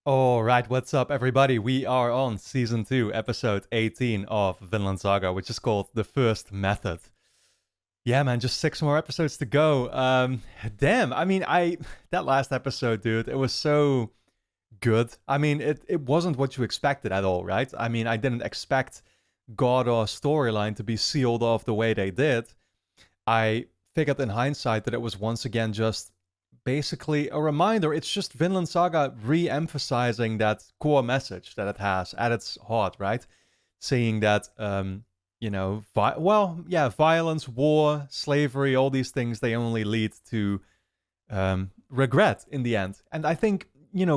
All right, what's up, everybody? We are on season 2, episode 18 of Vinland Saga, which is called The First Method. Yeah, man, just 6 more episodes to go. Damn, I mean, that last episode, dude, it was so good. I mean, it wasn't what you expected at all, right? I mean, I didn't expect Godor's storyline to be sealed off the way they did. I figured in hindsight that it was once again just basically a reminder. It's just Vinland Saga re emphasizing that core message that it has at its heart, right? Saying that, violence, war, slavery, all these things, they only lead to regret in the end. And I think,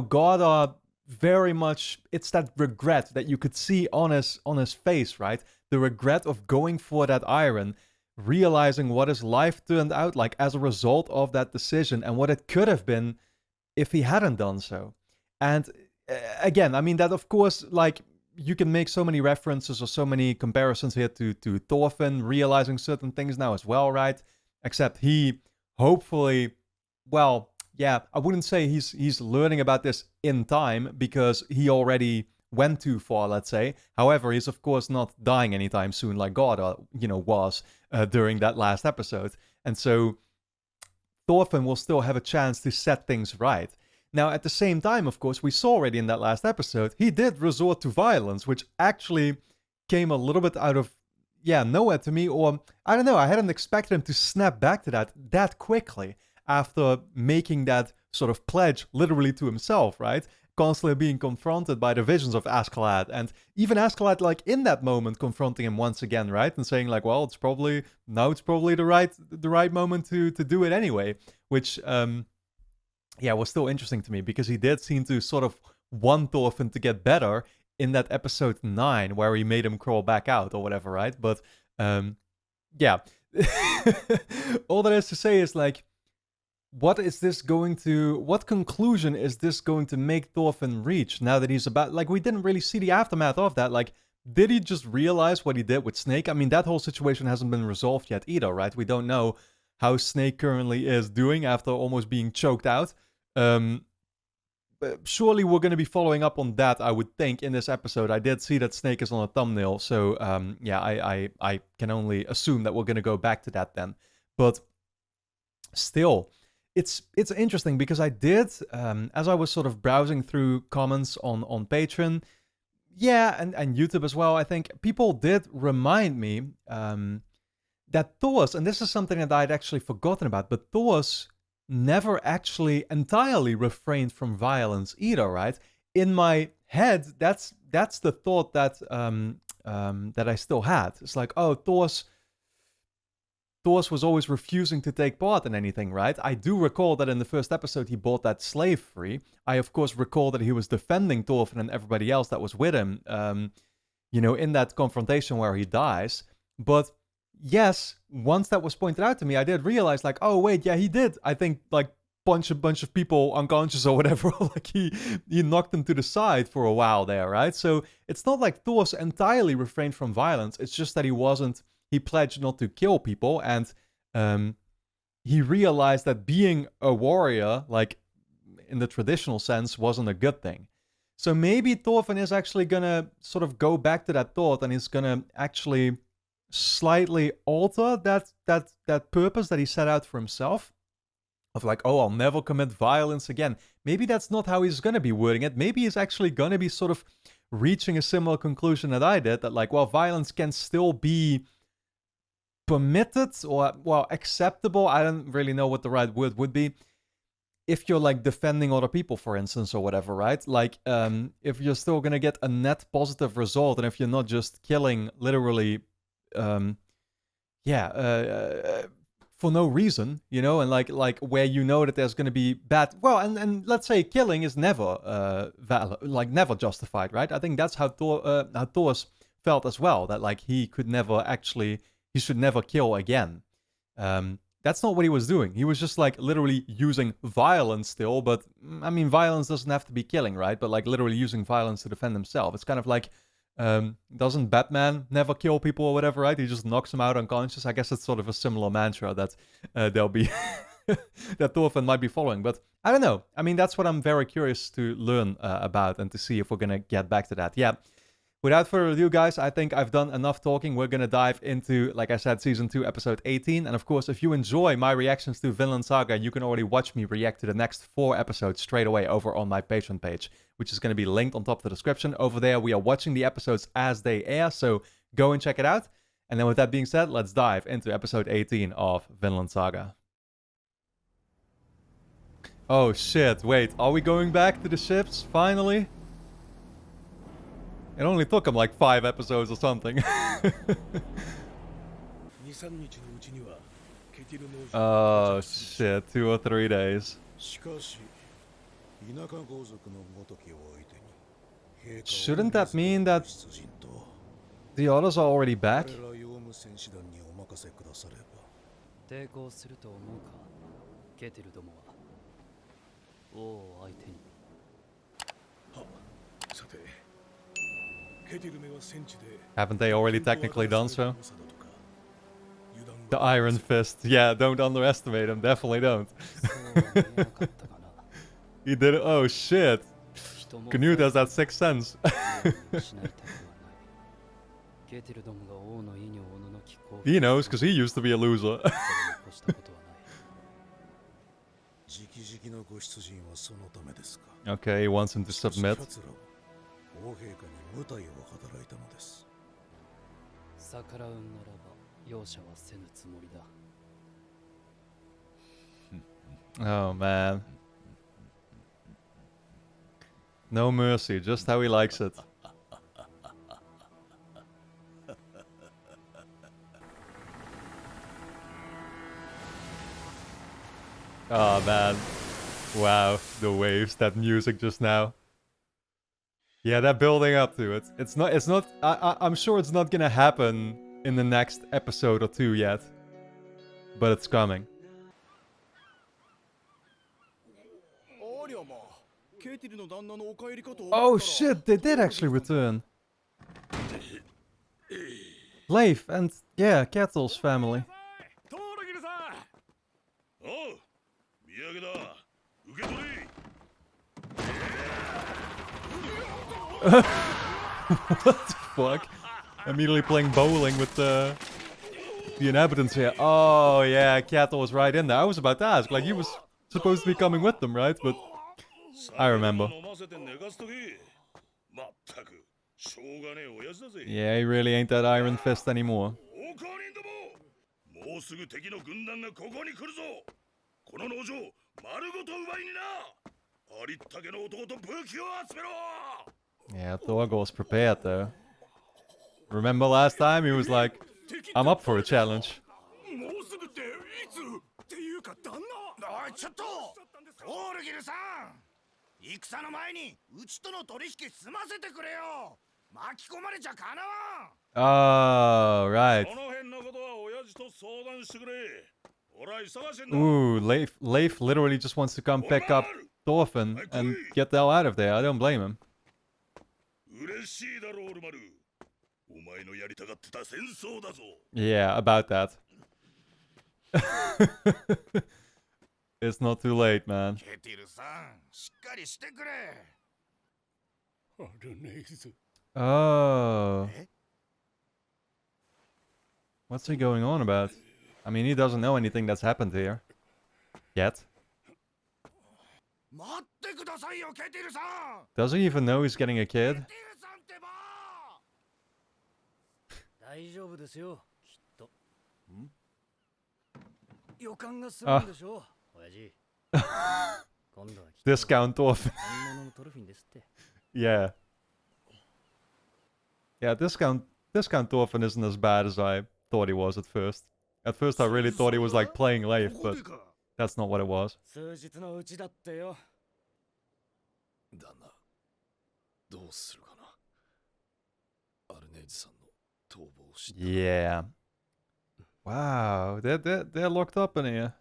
God very much, it's that regret that you could see on his face, right? The regret of going for that iron, realizing what his life turned out like as a result of that decision and what it could have been if he hadn't done so. And again, I mean, that of course, like, you can make so many references or so many comparisons here to Thorfinn realizing certain things now as well, right? Except he hopefully, well, yeah, I wouldn't say he's learning about this in time because he already went too far, let's say. However, he's of course not dying anytime soon like God, was during that last episode. And so Thorfinn will still have a chance to set things right. Now, at the same time, of course, we saw already in that last episode, he did resort to violence, which actually came a little bit out of, nowhere to me, or I don't know, I hadn't expected him to snap back to that quickly after making that sort of pledge literally to himself, right? Constantly being confronted by the visions of Askeladd, and even Askeladd, like, in that moment, confronting him once again, right? And saying, like, well, it's probably the right moment to do it anyway, which was still interesting to me because he did seem to sort of want Thorfinn to get better in that episode 9 where he made him crawl back out or whatever, right? But yeah. All that is to say is, like, what conclusion is this going to make Thorfinn reach now that he's about, like, we didn't really see the aftermath of that. Like, did he just realize what he did with Snake? I mean, that whole situation hasn't been resolved yet either, right? We don't know how Snake currently is doing after almost being choked out. But surely we're going to be following up on that, I would think, in this episode. I did see that Snake is on a thumbnail, so I can only assume that we're going to go back to that then. But still, it's interesting because I did, as I was sort of browsing through comments on Patreon, and YouTube as well, I think people did remind me that Thors, and this is something that I'd actually forgotten about, but Thors never actually entirely refrained from violence either, right? In my head, that's the thought that that I still had. It's like, oh, Thors was always refusing to take part in anything, right? I do recall that in the first episode he bought that slave free. I of course recall that he was defending Thorfinn and everybody else that was with him, in that confrontation where he dies. But yes, once that was pointed out to me, I did realize, like, oh wait, yeah, he did, I think, like, punch a bunch of people unconscious or whatever. Like, he knocked them to the side for a while there, right? So it's not like Thors entirely refrained from violence. It's just that he pledged not to kill people, and he realized that being a warrior, like, in the traditional sense, wasn't a good thing. So maybe Thorfinn is actually gonna sort of go back to that thought, and he's gonna actually slightly alter that purpose that he set out for himself, of, like, oh, I'll never commit violence again. Maybe that's not how he's gonna be wording it. Maybe he's actually gonna be sort of reaching a similar conclusion that I did, that, like, well, violence can still be permitted or, well, acceptable. I don't really know what the right word would be if you're, like, defending other people, for instance, or whatever, right? Like, if you're still gonna get a net positive result, and if you're not just killing literally for no reason, and like where that there's going to be bad, well, and let's say killing is never valid, like, never justified, right? I think that's how Thors felt as well, that, like, he should never kill again. That's not what he was doing. He was just, like, literally using violence still, but I mean, violence doesn't have to be killing, right? But, like, literally using violence to defend himself. It's kind of like, doesn't Batman never kill people or whatever, right? He just knocks them out unconscious. I guess it's sort of a similar mantra that they'll be that Thorfinn might be following. But I don't know. I mean, that's what I'm very curious to learn about and to see if we're gonna get back to that. Yeah. Without further ado, guys, I think I've done enough talking. We're going to dive into, like I said, Season 2, Episode 18. And of course, if you enjoy my reactions to Vinland Saga, you can already watch me react to the next 4 episodes straight away over on my Patreon page, which is going to be linked on top of the description. Over there, we are watching the episodes as they air, so go and check it out. And then with that being said, let's dive into Episode 18 of Vinland Saga. Oh shit, wait, are we going back to the ships, finally? It only took him like 5 episodes or something. Oh shit, 2 or 3 days. Shouldn't that mean that the others are already back? Haven't they already technically done so? The Iron Fist. Yeah, don't underestimate him. Definitely don't. He did it. Oh shit. Knut has that 6th sense. He knows because he used to be a loser. Okay, he wants him to submit. Oh man. No mercy, just how he likes it. Oh man. Wow, the waves, that music just now. Yeah, they're building up to it. It's not, I'm sure it's not gonna happen in the next episode or 2 yet. But it's coming. Oh shit, they did actually return. Leif and, yeah, Ketil's family. What the fuck? Immediately playing bowling with the inhabitants here. Oh yeah, Ketil was right in there. I was about to ask, like he was supposed to be coming with them, right? But I remember. Yeah, he really ain't that Iron Fist anymore. Yeah, Thorg was prepared though. Remember last time he was like, I'm up for a challenge. Oh, right. Ooh, Leif literally just wants to come pick up Thorfinn and get the hell out of there. I don't blame him. Yeah, about that. It's not too late, man. Oh. What's he going on about? I mean, he doesn't know anything that's happened here. Yet. Does he even know he's getting a kid? Discount Thorfinn. Yeah. Yeah, discount Thorfinn isn't as bad as I thought he was at first. At first I really thought he was like playing Leif, but that's not what it was. Yeah. Wow, they're locked up in here.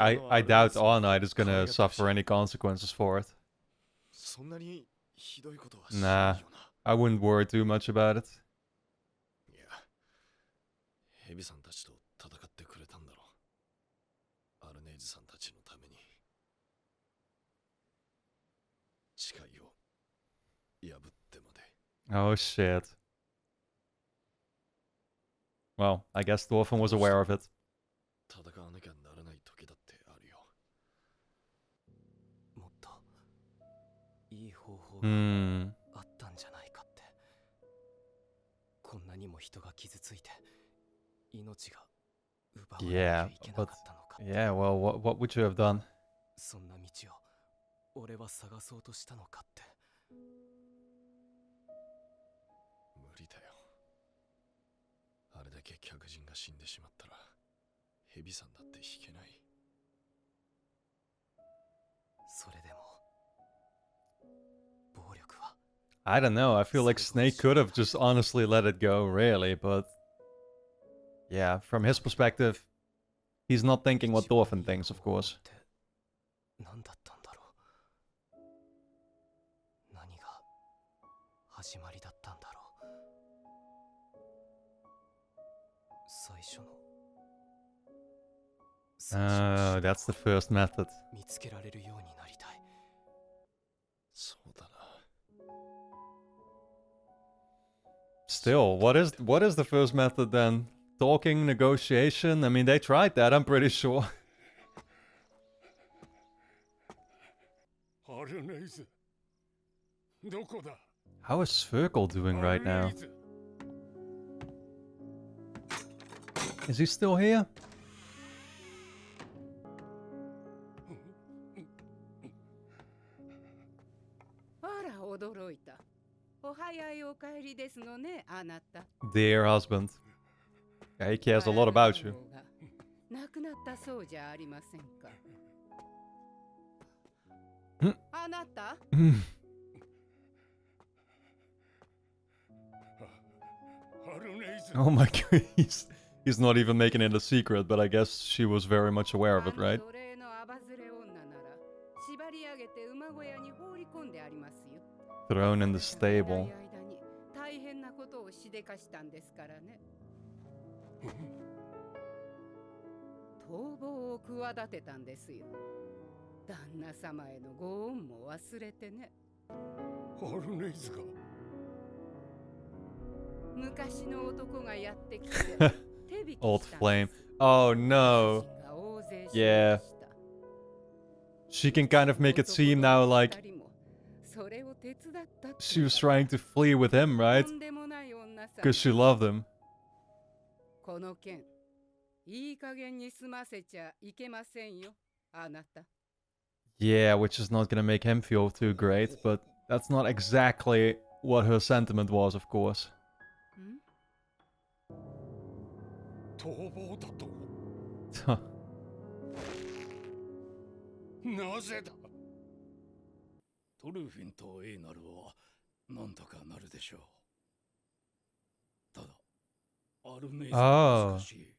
I doubt All Night is gonna suffer any consequences for it. Nah, I wouldn't worry too much about it. ヘビさんたちと戦ってくれたんだろう。アルネイズさんたちのために。誓いを破ってまで。Oh shit. Well, I guess Thorfinn was aware of it. 戦わなきゃならない時だってあるよ。もっといい方法があったんじゃないかって。こんなにも人が傷ついて。Yeah, but yeah, well, what would you have done? そんな道を俺は探そうとしたのかって。無理だよ。あれだけ客人が死んでしまったら、ヘビさんだって引けない。それでも暴力は。I don't know. I feel like Snake could have just honestly let it go, really, but. Yeah, from his perspective, he's not thinking what Thorfinn thinks, of course. Oh, that's the first method. Still, what is the first method then? Talking, negotiation? I mean, they tried that, I'm pretty sure. How is Sverkel doing right now? Is he still here? Dear husband. Yeah, he cares a lot about you. Oh my god, he's not even making it a secret, but I guess she was very much aware of it, right? Thrown in the stable. Old flame. Oh no. Yeah. She can kind of make it seem now like she was trying to flee with him, right? Because she loved him. Yeah, which is not gonna make him feel too great, but that's not exactly what her sentiment was, of course. Huh. なぜだトルフィンとエイナルはなんとかなるでしょう。ただ、アルネイズは難しい。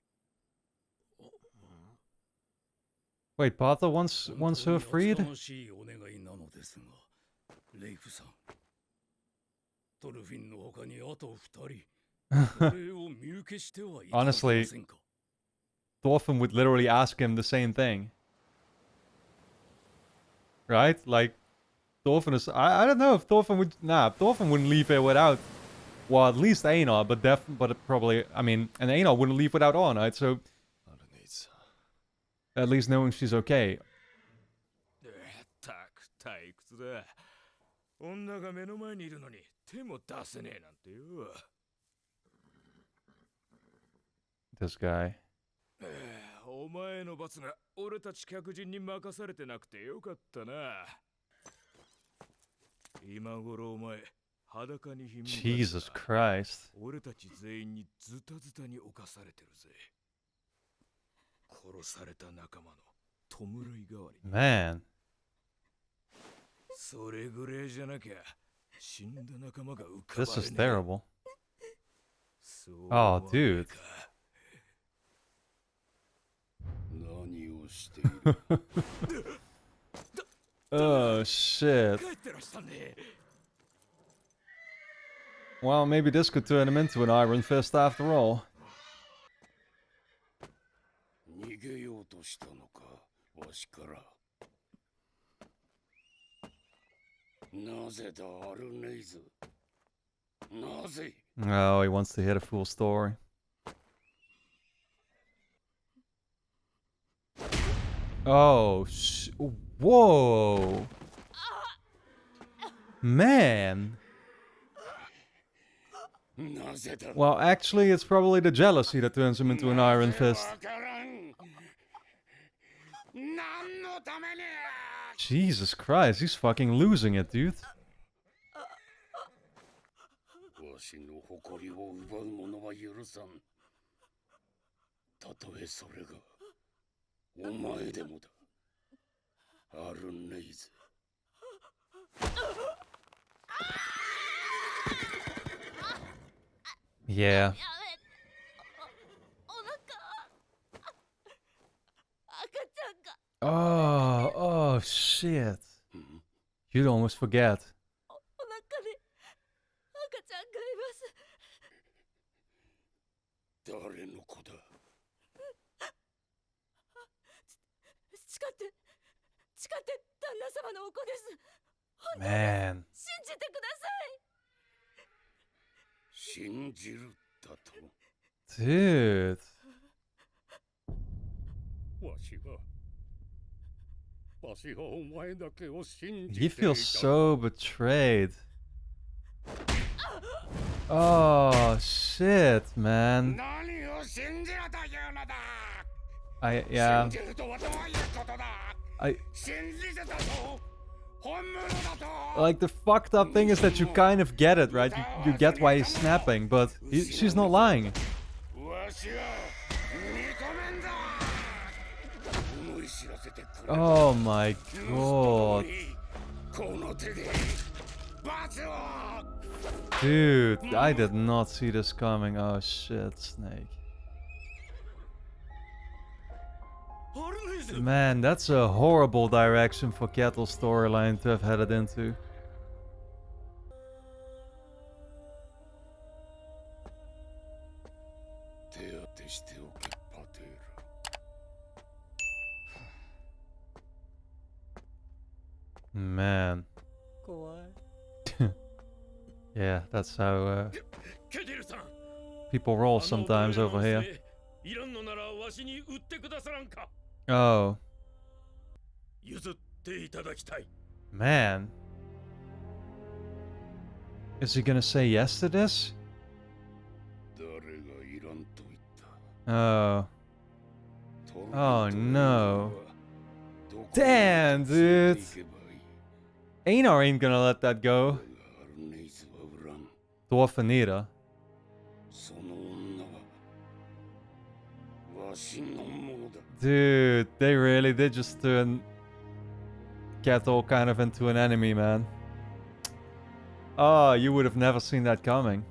Wait, Partha wants her freed? お願いなのですが、レイフさん。トルフィンの他にあと2人。Honestly, Thorfinn would literally ask him the same thing. Right? Like, Thorfinn is... I don't know if Thorfinn would... Nah, Thorfinn wouldn't leave here without... Well, at least Einar, but probably... I mean, and Einar wouldn't leave without Arnheid, so... At least knowing she's okay. This guy. お前の罰が俺たち客人に任されてなくてよかったな。今頃お前裸に紐が Jesus Christ. 俺たち全員にズタズタに侵されてるぜ。殺された仲間の弔い代わり。Man. それぐらいじゃなきゃ死んだ仲間が浮かばれねえ。This is terrible. Oh, dude. 何ををしている。 Oh shit. 帰ってらしたね。 Well, maybe this could turn him into an Iron Fist after all. 逃げようとしたのか、わしから。なぜだ、アルネイズ。なぜ。 Oh, he wants to hear the full story. Oh, whoa. Man. なぜだ。 Well, actually, it's probably the jealousy that turns him into an Iron Fist. わからん。何のために。 Jesus Christ, he's fucking losing it, dude. わしの誇りを奪う者は許さん。たとえそれがお前でもだ。アルネイズ。 Yeah. お腹赤ちゃんが Oh, shit. You'd almost forget. お腹で赤ちゃんがいます。誰の子だ。誓って旦那様のお子です。 Man. 信じてください。 信じるだと。 Dude. わしはお前だけを信じて He いた。 feels so betrayed. Oh, shit, man. 何を信じろというのだ。 Yeah. 信じるとはどういうことだ。 信じてたと。本物だと。 Like, the fucked up thing is that you kind of get it, right? You get why he's snapping, but she's not lying. わしは認めんぞ。思い知らせてくれ。 Oh my god. この手で罰を。 Dude, I did not see this coming. Oh shit, Snake. アルネイズ。 Man, that's a horrible direction for Ketil's storyline to have headed into. 手当てしておけ、パテーラ。 Man. 怖い。 Yeah, that's how ケティルさん。 people roll sometimes over here. いらんのならわしに売ってくださらんか。 Oh, 譲っていただきたい。 man. Is he gonna say yes to this? 誰がいらんと言った。 Oh. Oh no. Damn, dude. Einar ain't gonna let that go. Dwarfenida. Dude, they really did just turn Ketil kind of into an enemy, man. Oh, you would have never seen that coming.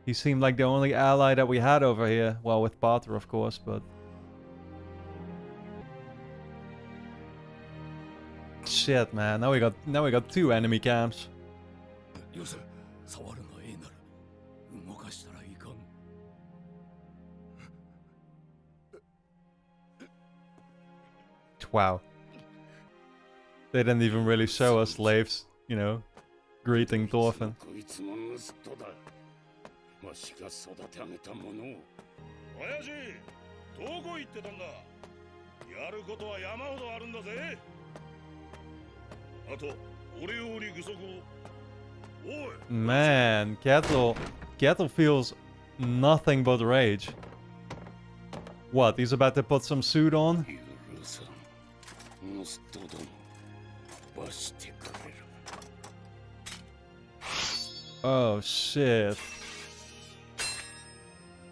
He seemed like the only ally that we had over here. Well, with Potter, of course, but... Shit, man. Now we got two enemy camps. よせ、触るのええなる。動かしたらいかん。 Wow. They didn't even really show us slaves, you know, greeting Thorfinn. こいつも盗人だ。わしが育て上げたものを。親父、どこ行ってたんだ。やることは山ほどあるんだぜ。あと、俺より具足を。おい。 Man, Ketil feels nothing but rage. What? He's about to put some suit on? 許さん。盗人ども。罰してくれる。 Oh shit.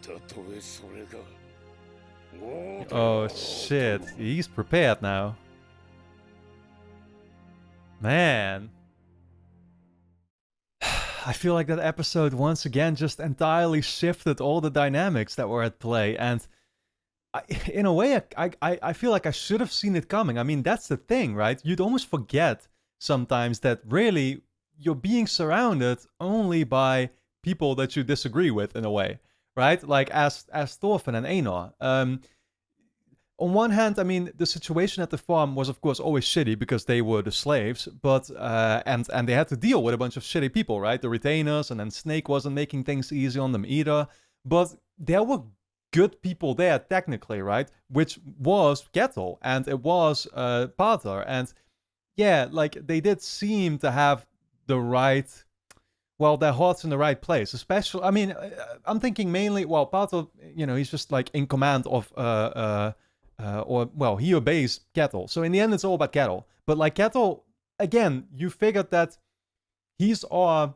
たとえそれが。 Oh shit. He's prepared now. Man. I feel like that episode once again just entirely shifted all the dynamics that were at play, and in a way, I feel like I should have seen it coming. I mean, that's the thing, right? You'd almost forget sometimes that really you're being surrounded only by people that you disagree with in a way, right? Like as Thorfinn and Einar. On one hand, I mean, the situation at the farm was, of course, always shitty because they were the slaves, but and they had to deal with a bunch of shitty people, right? The retainers, and then Snake wasn't making things easy on them either. But there were good people there, technically, right? Which was Ketil, and it was Pater, and yeah, like they did seem to have the right, well, their hearts in the right place. Especially, I mean, I'm thinking mainly, well, Pater, he's just like in command of or well, he obeys Ketil. So in the end, it's all about Ketil. But like Ketil, again, you figured that he's our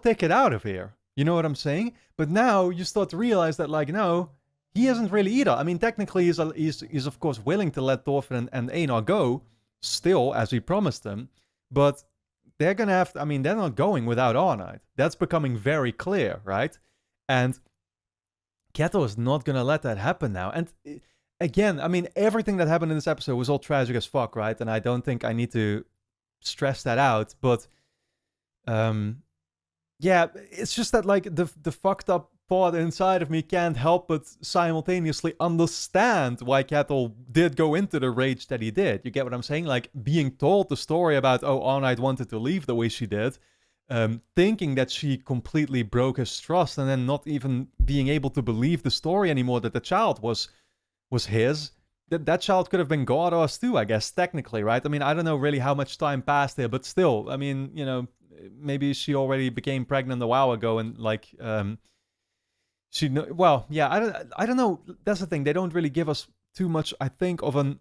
ticket out of here. You know what I'm saying? But now you start to realize that, like, no, he isn't really either. I mean, technically, he's of course willing to let Thorfinn and Einar go, still, as he promised them. But they're gonna have to, I mean, they're not going without Arnheid. That's becoming very clear, right? And Ketil is not gonna let that happen now. And again, I mean, everything that happened in this episode was all tragic as fuck, right? And I don't think I need to stress that out, but yeah, it's just that like the fucked up part inside of me can't help but simultaneously understand why Ketil did go into the rage that he did. You get what I'm saying? Like being told the story about, oh, Arnheid wanted to leave the way she did, thinking that she completely broke his trust, and then not even being able to believe the story anymore that the child was his. That child could have been Gardars too, I guess, technically, right? I mean, I don't know really how much time passed here, but still, I mean, maybe she already became pregnant a while ago, and like, well, yeah, I don't know. That's the thing. They don't really give us too much, I think, of an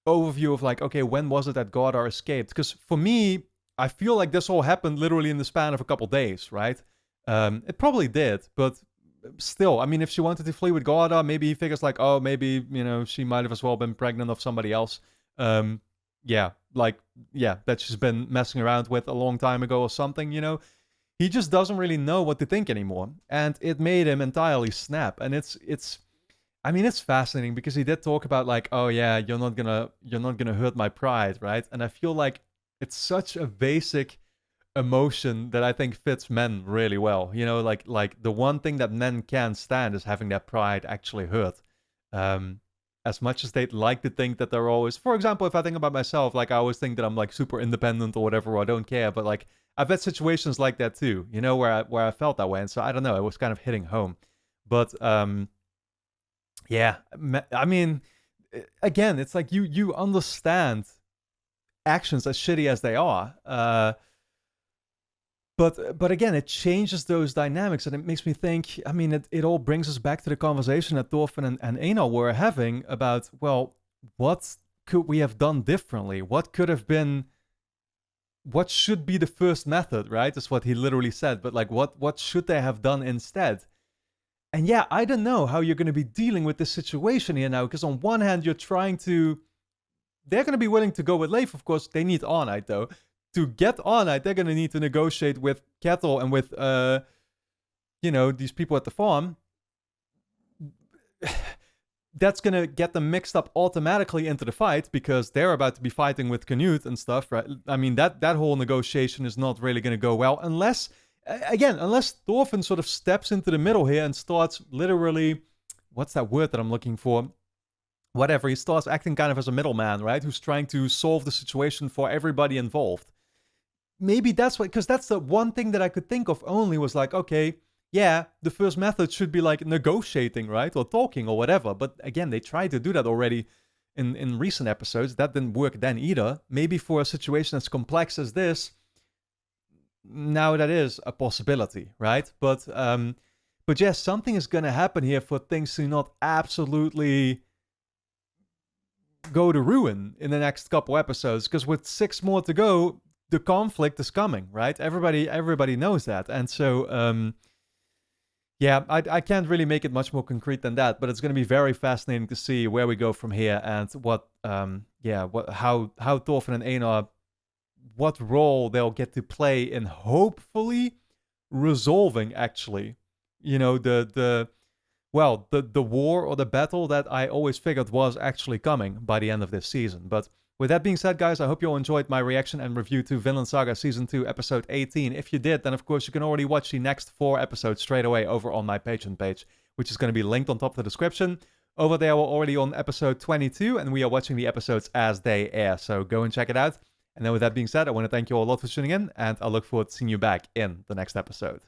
overview of like, okay, when was it that Gardar escaped? Because for me, I feel like this all happened literally in the span of a couple days, right? It probably did, but still, I mean, if she wanted to flee with Gardar, maybe he figures like, oh, maybe, she might have as well been pregnant of somebody else. That she's been messing around with a long time ago or something, He just doesn't really know what to think anymore. And it made him entirely snap. And it's fascinating because he did talk about like, oh yeah, you're not gonna hurt my pride, right? And I feel like it's such a basic emotion that I think fits men really well. Like the one thing that men can't stand is having their pride actually hurt. As much as they'd like to think that they're always, for example, if I think about myself, like I always think that I'm like super independent or whatever, or I don't care, but like I've had situations like that too, where I felt that way. And so I don't know, it was kind of hitting home. But yeah, I mean, again, it's like you understand actions as shitty as they are. But again, it changes those dynamics, and it makes me think, I mean, it all brings us back to the conversation that Thorfinn and Einar were having about, well, what could we have done differently? What could have been, what should be the first method, right? That's what he literally said, but like, what should they have done instead? And yeah, I don't know how you're going to be dealing with this situation here now, because on one hand, they're going to be willing to go with Leif, of course. They need Arnheid, though. To get Arnheid, they're going to need to negotiate with Ketil and with, these people at the farm. That's going to get them mixed up automatically into the fight because they're about to be fighting with Canute and stuff, right? I mean, that whole negotiation is not really going to go well unless Thorfinn sort of steps into the middle here and starts literally, what's that word that I'm looking for? Whatever, he starts acting kind of as a middleman, right? Who's trying to solve the situation for everybody involved. Maybe that's what, because that's the one thing that I could think of only was like, okay, yeah, the first method should be like negotiating, right? Or talking or whatever. But again, they tried to do that already in recent episodes. That didn't work then either. Maybe for a situation as complex as this, now that is a possibility, right? But yes, something is going to happen here for things to not absolutely go to ruin in the next couple episodes, because with 6 more to go, the conflict is coming, right? Everybody knows that. And so yeah, I can't really make it much more concrete than that, but it's going to be very fascinating to see where we go from here and how Thorfinn and Einar, what role they'll get to play in hopefully resolving actually, the well, the war or the battle that I always figured was actually coming by the end of this season. But with that being said, guys, I hope you all enjoyed my reaction and review to Vinland Saga Season 2, Episode 18. If you did, then of course you can already watch the next 4 episodes straight away over on my Patreon page, which is going to be linked on top of the description. Over there, we're already on Episode 22, and we are watching the episodes as they air, so go and check it out. And then with that being said, I want to thank you all a lot for tuning in, and I look forward to seeing you back in the next episode.